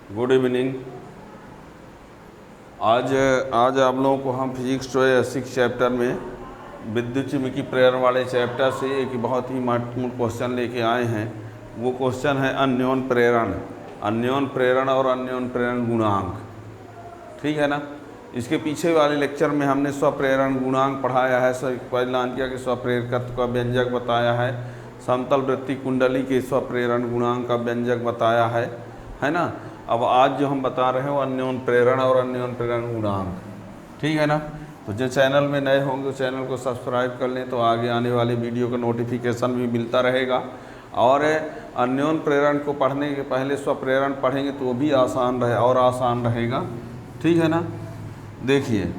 Good evening. आज आप लोगों को हम फिजिक्स 6 चैप्टर में विद्युत चुम्बकीय प्रेरण वाले चैप्टर से एक बहुत ही महत्वपूर्ण क्वेश्चन लेके आए हैं। वो क्वेश्चन है अन्योन प्रेरण और अन्योन प्रेरण गुणांक। ठीक है ना। इसके पीछे वाले लेक्चर में हमने स्वप्रेरण गुणांक पढ़ाया है, परिणांकिया के स्वप्रेरकत्व का व्यंजक बताया है, समतल वृत्ति कुंडली के स्वप्रेरण गुणांक का व्यंजक बताया है ना। अब आज जो हम बता रहे हैं वो अन्योन प्रेरण और अन्योन प्रेरण गुणांक। ठीक है ना। तो जो चैनल में नए होंगे चैनल को सब्सक्राइब कर लें तो आगे आने वाले वीडियो का नोटिफिकेशन भी मिलता रहेगा। और अन्योन प्रेरण को पढ़ने के पहले स्वप्रेरण पढ़ेंगे तो वो भी आसान रहेगा। ठीक है ना। देखिए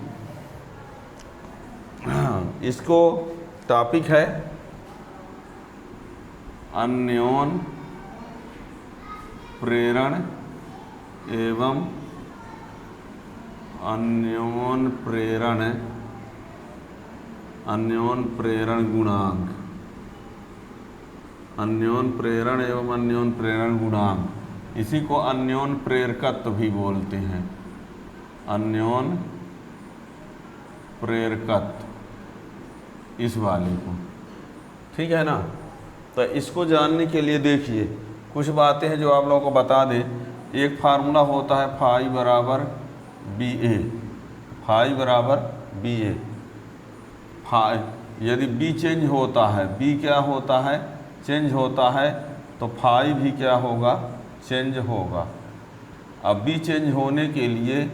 इसको टॉपिक है अन्योन प्रेरण एवं अन्योन प्रेरण गुणांक। अन्योन प्रेरण एवं अन्योन प्रेरण गुणांक, इसी को अन्योन प्रेरकत्व भी बोलते हैं। अन्योन प्रेरकत्व इस वाले को। ठीक है ना। तो इसको जानने के लिए देखिए कुछ बातें हैं जो आप लोगों को बता दें। एक फार्मूला होता है फाई बराबर बी ए। यदि बी चेंज होता है, बी क्या होता है, चेंज होता है, तो फाई भी क्या होगा, चेंज होगा। अब बी चेंज होने के लिए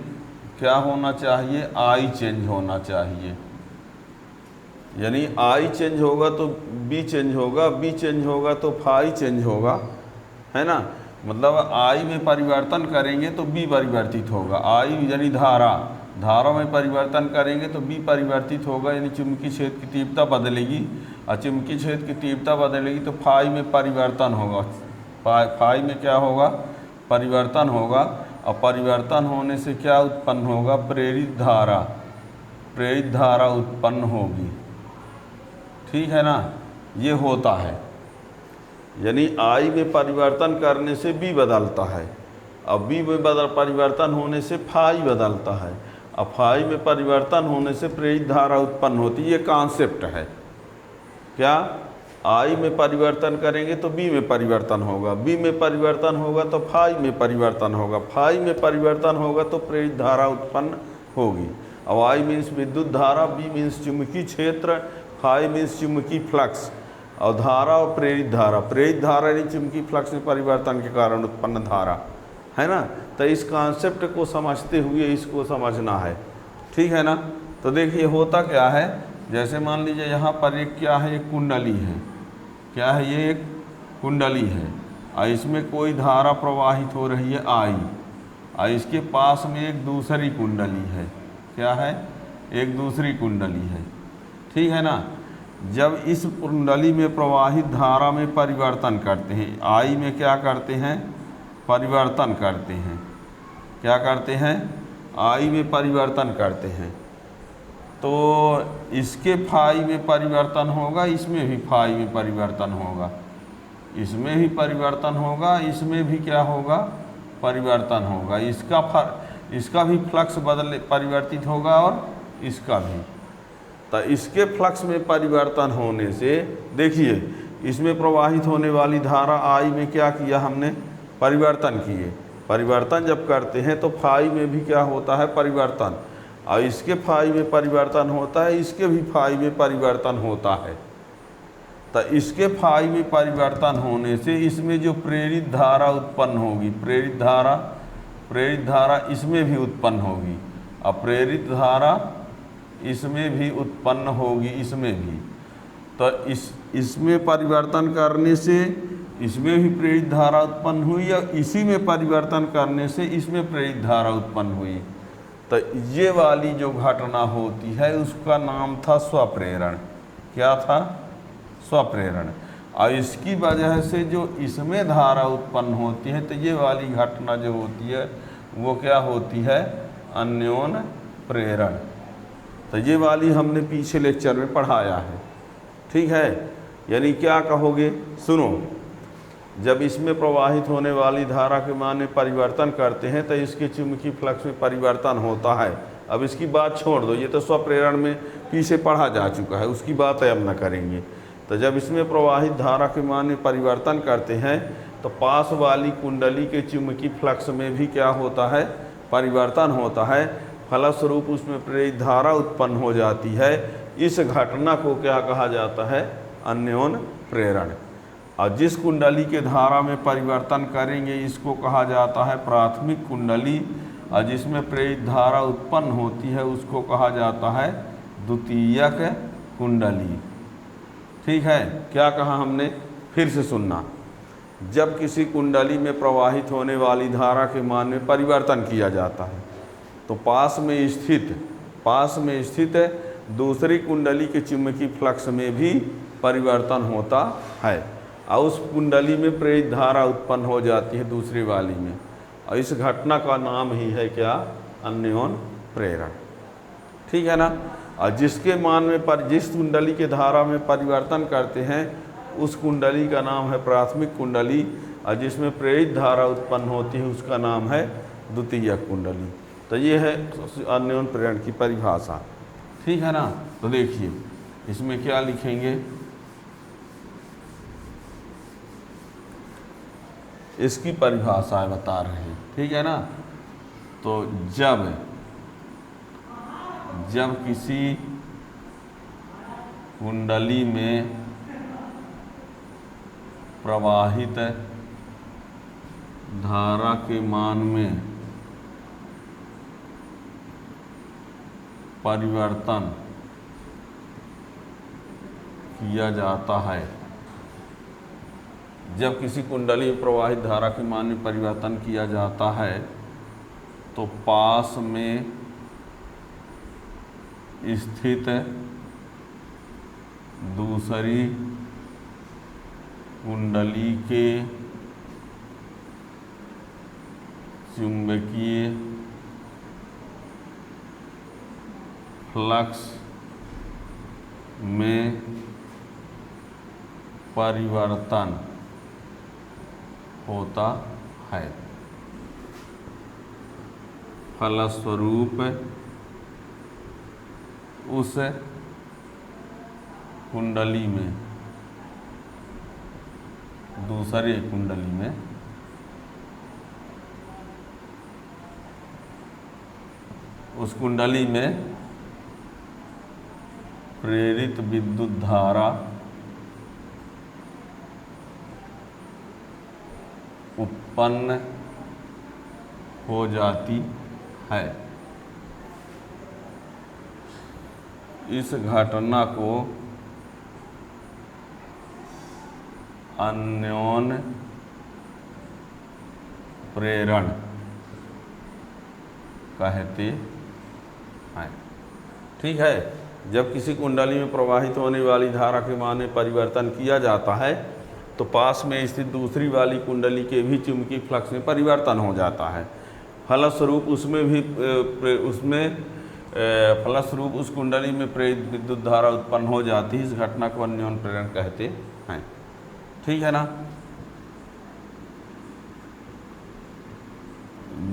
क्या होना चाहिए, आई चेंज होना चाहिए। यानी आई चेंज होगा तो बी चेंज होगा, बी चेंज होगा तो फाई चेंज होगा, है ना। मतलब आई में परिवर्तन करेंगे तो बी परिवर्तित होगा। आई यानी धारा में परिवर्तन करेंगे तो बी परिवर्तित होगा, यानी चुंबकीय क्षेत्र की तीव्रता बदलेगी। और चुंबकीय क्षेत्र की तीव्रता बदलेगी तो फाई में परिवर्तन होगा। फाई में क्या होगा, परिवर्तन होगा। और परिवर्तन होने से क्या उत्पन्न होगा, प्रेरित धारा उत्पन्न होगी। ठीक है ना। ये होता है, यानी आई में परिवर्तन करने से बी बदलता है। अब बी में परिवर्तन होने से फाई बदलता है। अब फाई में परिवर्तन होने से प्रेरित धारा उत्पन्न होती है। ये कॉन्सेप्ट है। क्या, आई में परिवर्तन करेंगे तो बी में परिवर्तन होगा, बी में परिवर्तन होगा तो फाई में परिवर्तन होगा, फाई में परिवर्तन होगा तो प्रेरित धारा उत्पन्न होगी। अब आई मीन्स विद्युत धारा, बी मीन्स चुंबकीय क्षेत्र, फाई मीन्स चुंबकीय फ्लक्स। और धारा और प्रेरित धारा यानी चुंबकीय फ्लक्स में परिवर्तन के कारण उत्पन्न धारा, है ना। तो इस कॉन्सेप्ट को समझते हुए इसको समझना है। ठीक है ना। तो देखिए होता क्या है, जैसे मान लीजिए यहाँ पर एक क्या है, एक कुंडली है। क्या है, ये एक कुंडली है और इसमें कोई धारा प्रवाहित हो रही है आई। और इसके पास में एक दूसरी कुंडली है। क्या है, एक दूसरी कुंडली है। ठीक है ना। जब इस कुंडली में प्रवाहित धारा में परिवर्तन करते हैं, आई में क्या करते हैं, परिवर्तन करते हैं। क्या करते हैं, आई में परिवर्तन करते हैं, तो इसके फाई में परिवर्तन होगा, इसमें भी फाई में परिवर्तन होगा, इसमें भी परिवर्तन होगा, इसमें भी क्या होगा, परिवर्तन होगा। इसका भी फ्लक्स परिवर्तित होगा और इसका भी। तो इसके फ्लक्स में परिवर्तन होने से देखिए इसमें प्रवाहित होने वाली धारा आई में क्या किया हमने, परिवर्तन किए। परिवर्तन जब करते हैं तो फाई में भी क्या होता है, परिवर्तन। और इसके फाई में परिवर्तन होता है, इसके भी फाई में परिवर्तन होता है। तो इसके फाई में परिवर्तन होने से इसमें जो प्रेरित धारा उत्पन्न होगी, प्रेरित धारा इसमें भी उत्पन्न होगी। और प्रेरित धारा इसमें भी उत्पन्न होगी, इसमें भी। तो इसमें परिवर्तन करने से इसमें भी प्रेरित धारा उत्पन्न हुई, या इसी में परिवर्तन करने से इसमें प्रेरित धारा उत्पन्न हुई। तो ये वाली जो घटना होती है उसका नाम था स्वप्रेरण। क्या था, स्वप्रेरण। और इसकी वजह से जो इसमें धारा उत्पन्न होती है, तो ये वाली घटना जो होती है वो क्या होती है, अन्योन प्रेरण। तो ये वाली हमने पीछे लेक्चर में पढ़ाया है। ठीक है। यानी क्या कहोगे, सुनो, जब इसमें प्रवाहित होने वाली धारा के मान में परिवर्तन करते हैं तो इसके चुंबकीय फ्लक्स में परिवर्तन होता है। अब इसकी बात छोड़ दो, ये तो स्वप्रेरण में पीछे पढ़ा जा चुका है, उसकी बात अब न करेंगे। तो जब इसमें प्रवाहित धारा के मान में परिवर्तन करते हैं तो पास वाली कुंडली के चुंबकीय फ्लक्स में भी क्या होता है, परिवर्तन होता है। फलस्वरूप उसमें प्रेरित धारा उत्पन्न हो जाती है। इस घटना को क्या कहा जाता है, अन्योन प्रेरण। और जिस कुंडली के धारा में परिवर्तन करेंगे इसको कहा जाता है प्राथमिक कुंडली, और जिसमें प्रेरित धारा उत्पन्न होती है उसको कहा जाता है द्वितीयक कुंडली। ठीक है, क्या कहा हमने, फिर से सुनना। जब किसी कुंडली में प्रवाहित होने वाली धारा के मान में परिवर्तन किया जाता है तो पास में स्थित दूसरी कुंडली के चुंबकीय फ्लक्स में भी परिवर्तन होता है और उस कुंडली में प्रेरित धारा उत्पन्न हो जाती है दूसरी वाली में, और इस घटना का नाम ही है क्या, अन्योन प्रेरण। ठीक है ना। और जिसके मान में जिस कुंडली के धारा में परिवर्तन करते हैं उस कुंडली का नाम है प्राथमिक कुंडली, और जिसमें प्रेरित धारा उत्पन्न होती है उसका नाम है द्वितीयक कुंडली। तो ये है अन्योन प्रेरण की परिभाषा। ठीक है ना। तो देखिए इसमें क्या लिखेंगे, इसकी परिभाषा बता रहे हैं। ठीक है ना। तो जब किसी कुंडली में प्रवाहित धारा के मान में परिवर्तन किया जाता है, जब किसी कुंडली में प्रवाहित धारा के मान में परिवर्तन किया जाता है तो पास में स्थित दूसरी कुंडली के चुंबकीय फ्लक्स में परिवर्तन होता है। फलस्वरूप उस कुंडली में दूसरे कुंडली में उस कुंडली में प्रेरित विद्युत धारा उत्पन्न हो जाती है। इस घटना को अन्योन प्रेरण कहते हैं। ठीक है। जब किसी कुंडली में प्रवाहित होने वाली धारा के मान में परिवर्तन किया जाता है तो पास में स्थित दूसरी वाली कुंडली के भी चुंबकीय फ्लक्स में परिवर्तन हो जाता है। फलस्वरूप फलस्वरूप उस कुंडली में प्रेरित विद्युत धारा उत्पन्न हो जाती है। इस घटना को अन्योन प्रेरण कहते हैं। ठीक है ना।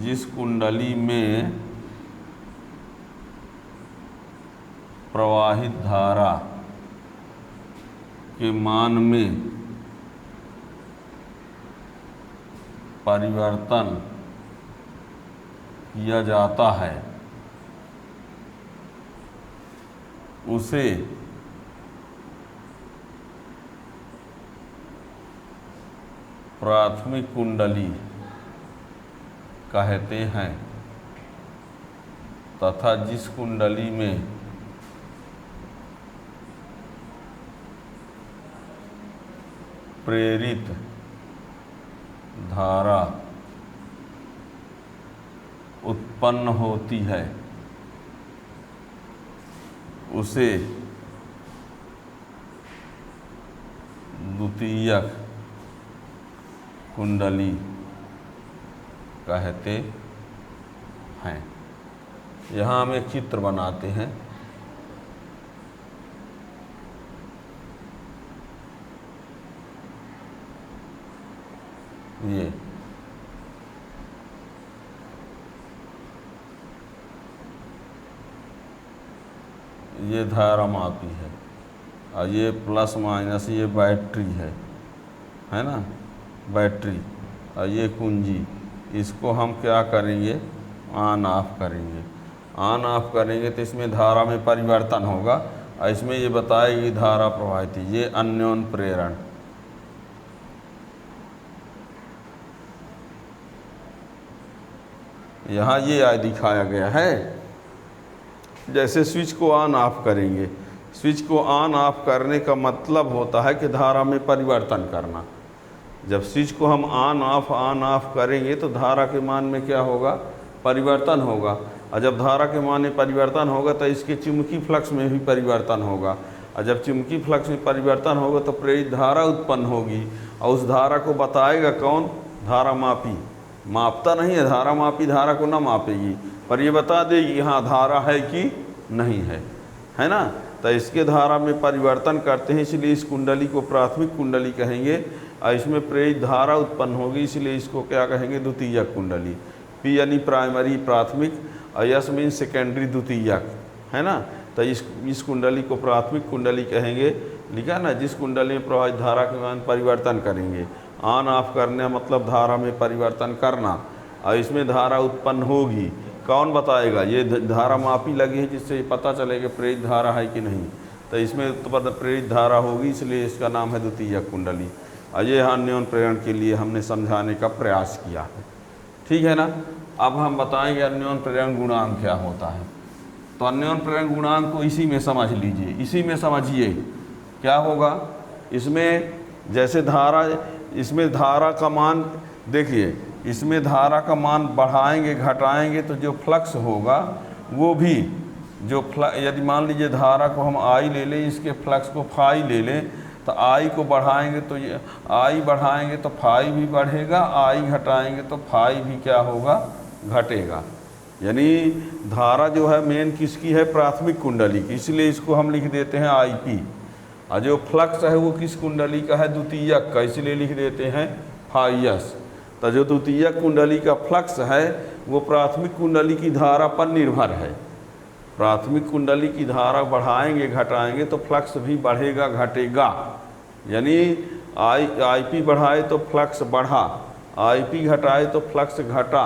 जिस कुंडली में प्रवाहित धारा के मान में परिवर्तन किया जाता है उसे प्राथमिक कुंडली कहते हैं, तथा जिस कुंडली में प्रेरित धारा उत्पन्न होती है उसे द्वितीयक कुंडली कहते हैं। यहाँ हम एक चित्र बनाते हैं। ये धारा मापी है, और ये प्लस माइनस ये बैटरी है ना, बैटरी, और ये कुंजी, इसको हम क्या करेंगे, ऑन ऑफ करेंगे। ऑन ऑफ करेंगे तो इसमें धारा में परिवर्तन होगा, और इसमें ये बताएगी धारा प्रवाहित। ये अन्योन प्रेरण, यहाँ ये दिखाया गया है। जैसे स्विच को ऑन ऑफ करेंगे, स्विच को ऑन ऑफ करने का मतलब होता है कि धारा में परिवर्तन करना। जब स्विच को हम ऑन ऑफ करेंगे तो धारा के मान में क्या होगा, परिवर्तन होगा, और जब धारा के मान में परिवर्तन होगा तो इसके चुंबकीय फ्लक्स में भी परिवर्तन होगा, और जब चुंबकीय फ्लक्स में परिवर्तन होगा तो प्रेरित धारा उत्पन्न होगी, और उस धारा को बताएगा कौन, धारा मापी। मापता नहीं है, धारा मापी धारा को ना मापेगी, पर ये बता देगी हाँ धारा है कि नहीं है ना। तो इसके धारा में परिवर्तन करते हैं, इसलिए इस कुंडली को प्राथमिक कुंडली कहेंगे, और इसमें प्रेरित धारा उत्पन्न होगी, इसलिए इसको क्या कहेंगे, द्वितीयक कुंडली। पी यानी प्राइमरी प्राथमिक, और एस मीन सेकेंडरी द्वितीयक, है ना। तो इस कुंडली को प्राथमिक कुंडली कहेंगे, लिखा ना, जिस कुंडली में प्रवाहित धारा के मान परिवर्तन करेंगे। ऑन ऑफ करने मतलब धारा में परिवर्तन करना, और इसमें धारा उत्पन्न होगी, कौन बताएगा, ये धारा मापी लगी है जिससे पता चलेगा प्रेरित धारा है कि नहीं। तो इसमें तो प्रेरित धारा होगी, इसलिए इसका नाम है द्वितीयक कुंडली। और ये अन्योन प्रेरण के लिए हमने समझाने का प्रयास किया है, ठीक है ना। अब हम बताएंगे अन्योन प्रेरण गुणांक क्या होता है। तो अन्योन प्रेरण गुणांक को इसी में समझ लीजिए, इसी में समझिए क्या होगा। इसमें जैसे धारा, इसमें धारा का मान देखिए, इसमें धारा का मान बढ़ाएंगे घटाएंगे तो जो फ्लक्स होगा वो भी जो यदि मान लीजिए धारा को हम आई ले लें, इसके फ्लक्स को फाई ले लें, तो आई को बढ़ाएंगे तो ये आई बढ़ाएंगे तो फाई भी बढ़ेगा, आई घटाएंगे तो फाई भी क्या होगा, घटेगा। यानी धारा जो है मेन किसकी है, प्राथमिक कुंडली की, इसलिए इसको हम लिख देते हैं आई पी। और जो फ्लक्स है वो किस कुंडली का है, द्वितीयक का, इसलिए लिख देते हैं फाई एस। तो जो द्वितीयक कुंडली का फ्लक्स है वो प्राथमिक कुंडली की धारा पर निर्भर है। प्राथमिक कुंडली की धारा बढ़ाएंगे घटाएंगे तो फ्लक्स भी बढ़ेगा घटेगा। यानी आईपी बढ़ाए तो फ्लक्स बढ़ा, आईपी घटाए तो फ्लक्स घटा।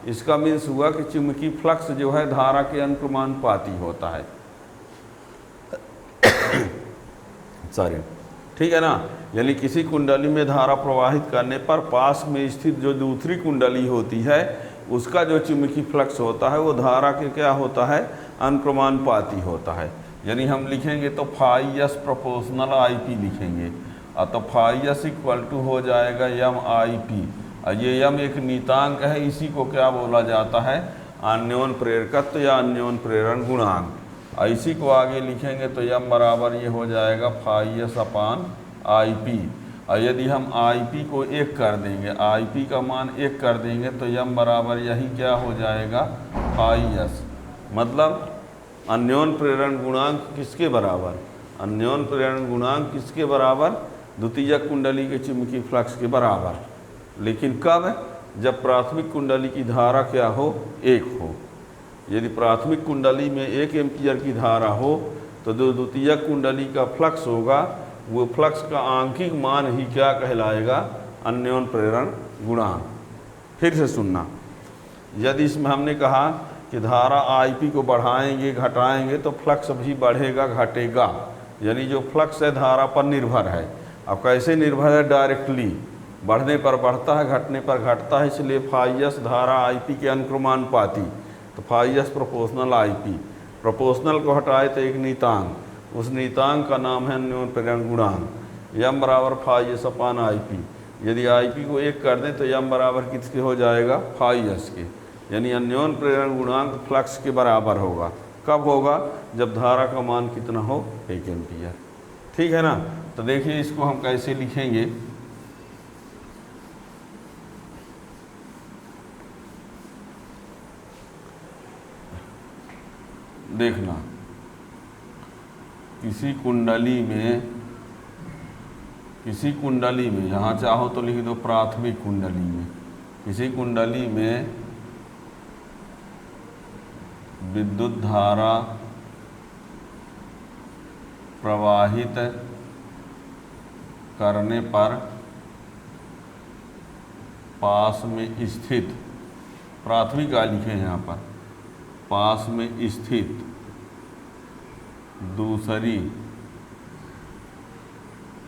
इसका मीन्स हुआ कि चुंबकीय फ्लक्स जो है धारा के अनुक्रमानुपाती होता है। सॉरी, ठीक है ना। यानी किसी कुंडली में धारा प्रवाहित करने पर पास में स्थित जो दूसरी कुंडली होती है उसका जो चुंबकीय फ्लक्स होता है वो धारा के क्या होता है, अनुक्रमानुपाती होता है। यानी हम लिखेंगे तो phi S proportional I P लिखेंगे, और तो फाई एस इक्वल टू हो जाएगा एम आई पी। और ये एम एक नीतांक है, इसी को क्या बोला जाता है, अन्योन प्रेरकत्व या अन्योन प्रेरण गुणांक। और इसी को आगे लिखेंगे तो एम बराबर ये हो जाएगा phi S upon I P. और यदि हम आई पी को 1 कर देंगे, आई पी का मान 1 कर देंगे तो एम बराबर यही क्या हो जाएगा, फाई एस। मतलब अन्योन प्रेरण गुणांक किसके बराबर, अन्योन प्रेरण गुणांक किसके बराबर, द्वितीयक कुंडली के चुंबकीय फ्लक्स के बराबर। लेकिन कब, जब प्राथमिक कुंडली की धारा क्या हो, 1 हो। यदि प्राथमिक कुंडली में 1 एम्पीयर की धारा हो तो जो द्वितीयक कुंडली का फ्लक्स होगा वो फ्लक्स का आंकिक मान ही क्या कहलाएगा, अन्योन प्रेरण गुणांक। फिर से सुनना, यदि इसमें हमने कहा कि धारा आईपी को बढ़ाएंगे घटाएंगे तो फ्लक्स भी बढ़ेगा घटेगा, यानी जो फ्लक्स है धारा पर निर्भर है। अब कैसे निर्भर है, डायरेक्टली बढ़ने पर बढ़ता है घटने पर घटता है, इसलिए फाई एस धारा आईपी के अनुक्रमानुपाती। तो phi S proportional IP, proportional को हटाए तो एक नीतांक, उस नीतांक का नाम है अन्योन प्रेरण गुणांक। एम बराबर phi S upon I P. यदि आई पी को 1 कर दें तो एम बराबर किसके हो जाएगा, फाई एस के। यानी अन्योन प्रेरण गुणांक फ्लक्स के बराबर होगा। कब होगा, जब धारा का मान कितना हो, 1 एम्पीयर। ठीक है ना। तो देखिए इसको हम कैसे लिखेंगे, देखना, किसी कुंडली में किसी कुंडली में, यहाँ चाहो तो लिख दो प्राथमिक कुंडली में, किसी कुंडली में विद्युत धारा प्रवाहित करने पर पास में स्थित, प्राथमिक का लिखे हैं यहाँ पर, पास में स्थित दूसरी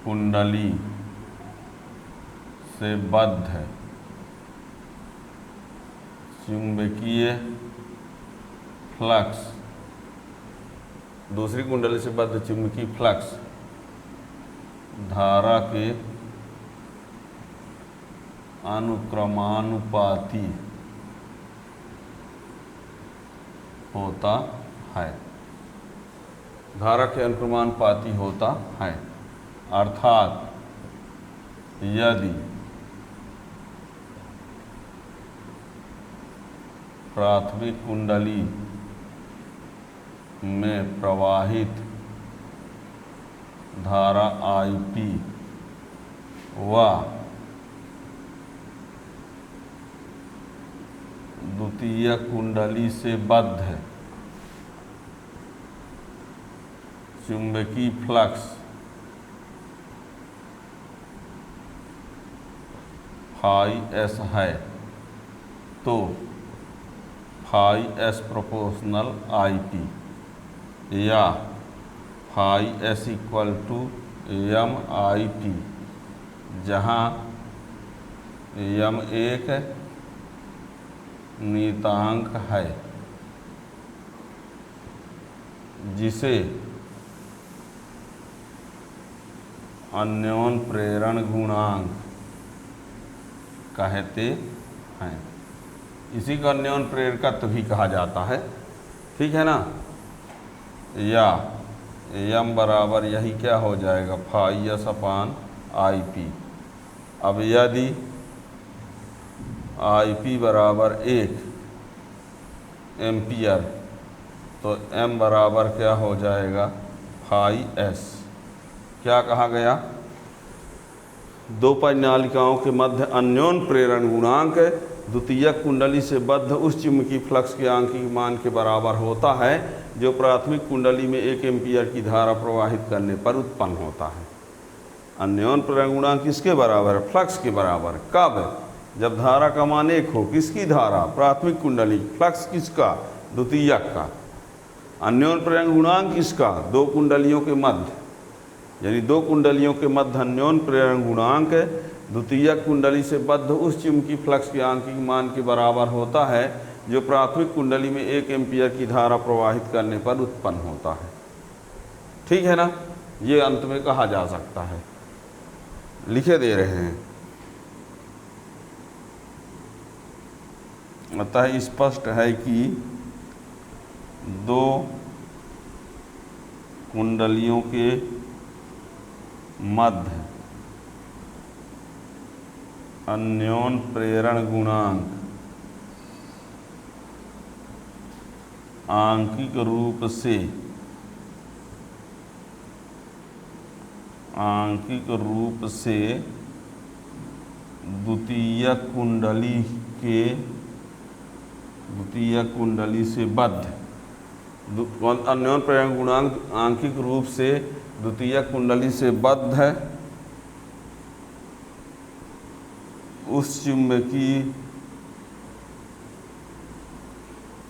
कुंडली से बद्ध चुंबकीय फ्लक्स, दूसरी कुंडली से बद्ध चुंबकीय फ्लक्स धारा के अनुक्रमानुपाती होता है, धारा के अनुक्रमानुपाती होता है। अर्थात यदि प्राथमिक कुंडली में प्रवाहित धारा IP व द्वितीय कुंडली से बद्ध चुंबकीय फ्लक्स फाई S है, तो फाई S प्रोपोर्शनल IP या phi S equal to MIP, जहाँ M एक नियतांक है जिसे अन्योन प्रेरण गुणांक कहते हैं। इसी को अन्योन प्रेरकत्व भी कहा जाता है, ठीक है ना। या M बराबर यही क्या हो जाएगा, फाई S अपान IP। अब यदि IP बराबर 1 एम्पियर तो M बराबर क्या हो जाएगा, फाई S। क्या कहा गया, दो परिनालिकाओं के मध्य अन्योन प्रेरण गुणांक द्वितीयक कुंडली से बद्ध उस चुंबकीय फ्लक्स के आंशिक मान के बराबर होता है जो प्राथमिक कुंडली में 1 एम्पियर की धारा प्रवाहित करने पर उत्पन्न होता है। अन्योन प्रेरण गुणांक किसके बराबर है, फ्लक्स के बराबर। कब, जब धारा का मान 1 हो, किसकी धारा, प्राथमिक कुंडली, फ्लक्स किसका, द्वितीयक का। अन्योन प्रेरण गुणांक किसका, दो कुंडलियों के मध्य, यानी दो कुंडलियों के मध्य अन्योन प्रेरण गुणांक द्वितीयक कुंडली से बद्ध उस चुंबकीय फ्लक्स के आंशिक मान के बराबर होता है जो प्राथमिक कुंडली में 1 एम्पियर की धारा प्रवाहित करने पर उत्पन्न होता है। ठीक है ना, ये अंत में कहा जा सकता है, लिखे दे रहे हैं। अतः स्पष्ट है कि दो कुंडलियों के मध्य अन्योन प्रेरण गुणांक आंशिक रूप से द्वितीयक कुंडली से बद्ध, अन्योन प्रेरण गुणांक आंशिक रूप से द्वितीयक कुंडली से बद्ध है उस चुंबकीय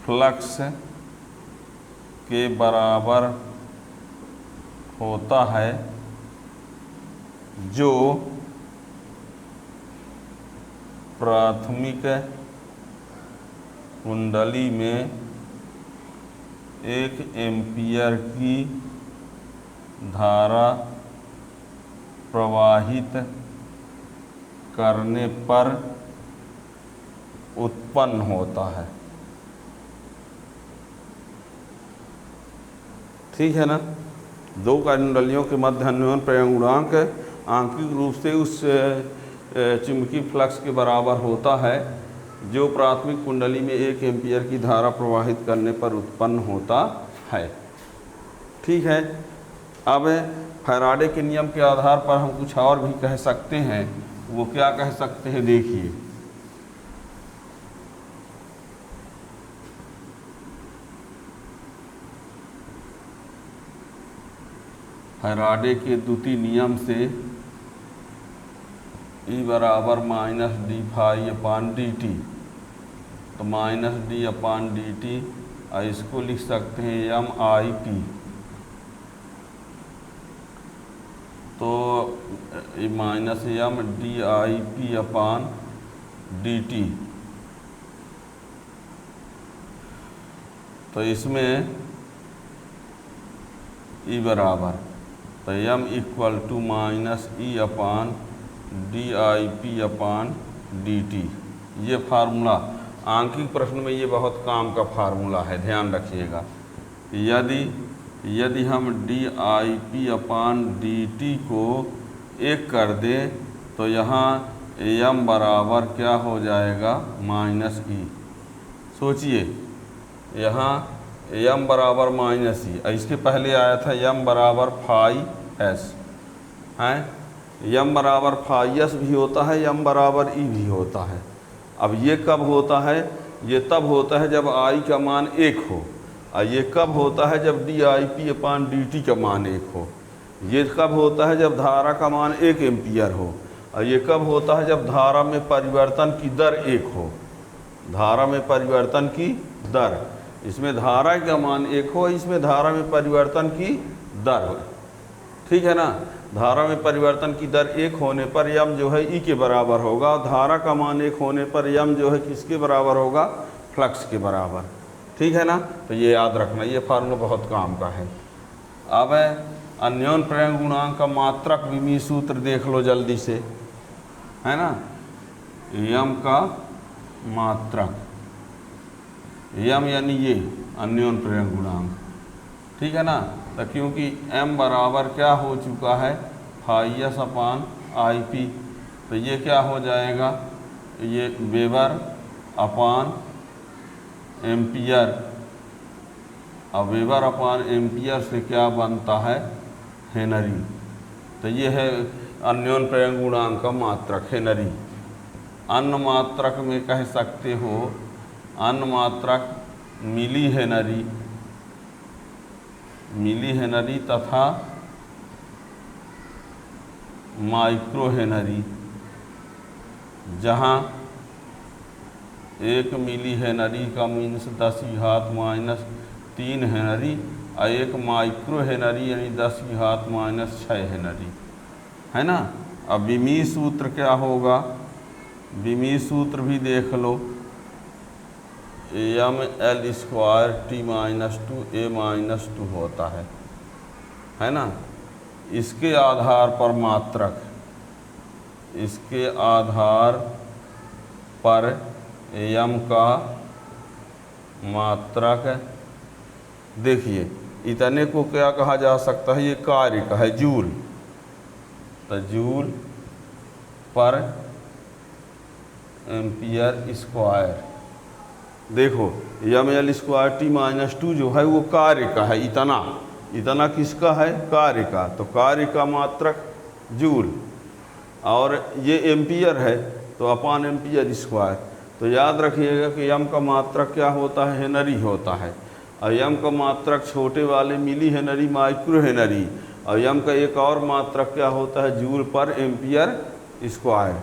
फ्लक्स के बराबर होता है जो प्राथमिक कुंडली में 1 एम्पियर की धारा प्रवाहित करने पर उत्पन्न होता है। ठीक है ना, दो कुंडलियों के मध्य अन्योन प्रेरण गुणांक आंशिक रूप से उस चुंबकीय फ्लक्स के बराबर होता है जो प्राथमिक कुंडली में 1 एम्पियर की धारा प्रवाहित करने पर उत्पन्न होता है। ठीक है, अब फैराडे के नियम के आधार पर हम कुछ और भी कह सकते हैं। वो क्या कह सकते हैं, देखिए। फैराडे के द्वितीय नियम से E बराबर minus D phi upon D T, तो minus D upon D T, इसको लिख सकते हैं एम आई पी। तो minus M D I P upon D T, तो इसमें E बराबर, तो M equal to minus E upon D I P upon D T. ये फार्मूला आंकिक प्रश्न में ये बहुत काम का फार्मूला है, ध्यान रखिएगा। यदि हम D I P upon D T को 1 कर दें तो यहाँ एम बराबर क्या हो जाएगा, माइनस ई। सोचिए, यहाँ एम बराबर माइनस ई, इसके पहले आया था एम बराबर फाई एस, हैं। एम बराबर फाई एस भी होता है, एम बराबर ई भी होता है। अब ये कब होता है, ये तब होता है जब आई का मान 1 हो, और ये कब होता है जब D I P upon D T का मान 1 हो। ये कब होता है जब धारा का मान 1 एम्पियर हो, और ये कब होता है जब धारा में परिवर्तन की दर 1 हो। धारा में परिवर्तन की दर, इसमें धारा का मान 1 हो, इसमें धारा में परिवर्तन की दर हो, ठीक है ना। धारा में परिवर्तन की दर 1 होने पर यम जो है ई के बराबर होगा, और धारा का मान 1 होने पर यम जो है किसके बराबर होगा, फ्लक्स के बराबर, ठीक है ना। तो ये याद रखना, ये फार्मूला बहुत काम का है। अब अन्योन प्रेरण गुणांक का मात्रक विमीय सूत्र देख लो जल्दी से, है ना। यम का मात्रक, यम यानी ये अन्योन प्रेरण गुणांक, ठीक है ना। तो क्योंकि m बराबर क्या हो चुका है, phi S upon I P, तो ये क्या हो जाएगा, ये वेबर अपान एम्पियर, और वेबर अपान एम्पियर से क्या बनता है, हेनरी। तो ये है अन्योन प्रेरण गुणांक का मात्रक, हेनरी। अन्य मात्रक में कह सकते हो, अन्य मात्रक मिली हेनरी, मिली हेनरी तथा माइक्रो हेनरी, जहाँ 1 मिली हेनरी का मीन्स 10⁻³ हेनरी, और 1 माइक्रो हेनरी यानी 10⁻⁻6 हेनरी, है ना। अब विमीय सूत्र क्या होगा, विमीय सूत्र भी देख लो, M L square T-2 A-2 होता है ना। इसके आधार पर मात्रक, इसके आधार पर एम का मात्रक, देखिए इतने को क्या कहा जा सकता है, ये कार्य का है, जूल। तो जूल पर एम्पियर स्क्वायर। देखो एम एल स्क्वायर T-2 जो है वो कार्य का है, इतना किसका है, कार्य का। तो कार्य का मात्रक जूल, और ये एम्पियर है तो अपान एम्पियर स्क्वायर। तो याद रखिएगा कि एम का मात्रक क्या होता है, हेनरी होता है, और एम का मात्रक छोटे वाले मिली हेनरी, माइक्रो हेनरी, और एम का एक और मात्रक क्या होता है, जूल पर एम्पियर स्क्वायर,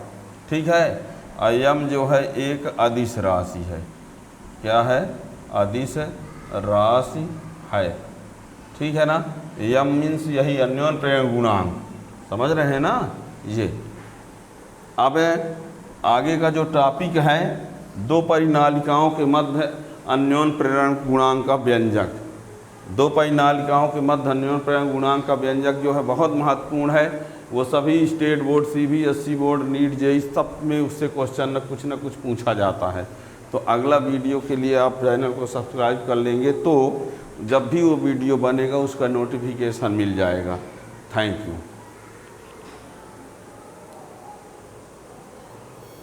ठीक है। और एम जो है एक अदिश राशि है, क्या है, अदिश राशि है, ठीक है ना। यम मीन्स यही अन्योन प्रेरण गुणांक, समझ रहे हैं ना ये। अब आगे का जो टॉपिक है, 2 परिनालिकाओं के मध्य अन्योन प्रेरण गुणांक का व्यंजक। 2 परिनालिकाओं के मध्य अन्योन प्रेरण गुणांक का व्यंजक जो है बहुत महत्वपूर्ण है। वो सभी state board, CBSE board, NEET, JEE सब में उससे क्वेश्चन न कुछ पूछा जाता है। तो अगला वीडियो के लिए आप चैनल को सब्सक्राइब कर लेंगे तो जब भी वो वीडियो बनेगा उसका नोटिफिकेशन मिल जाएगा। Thank you.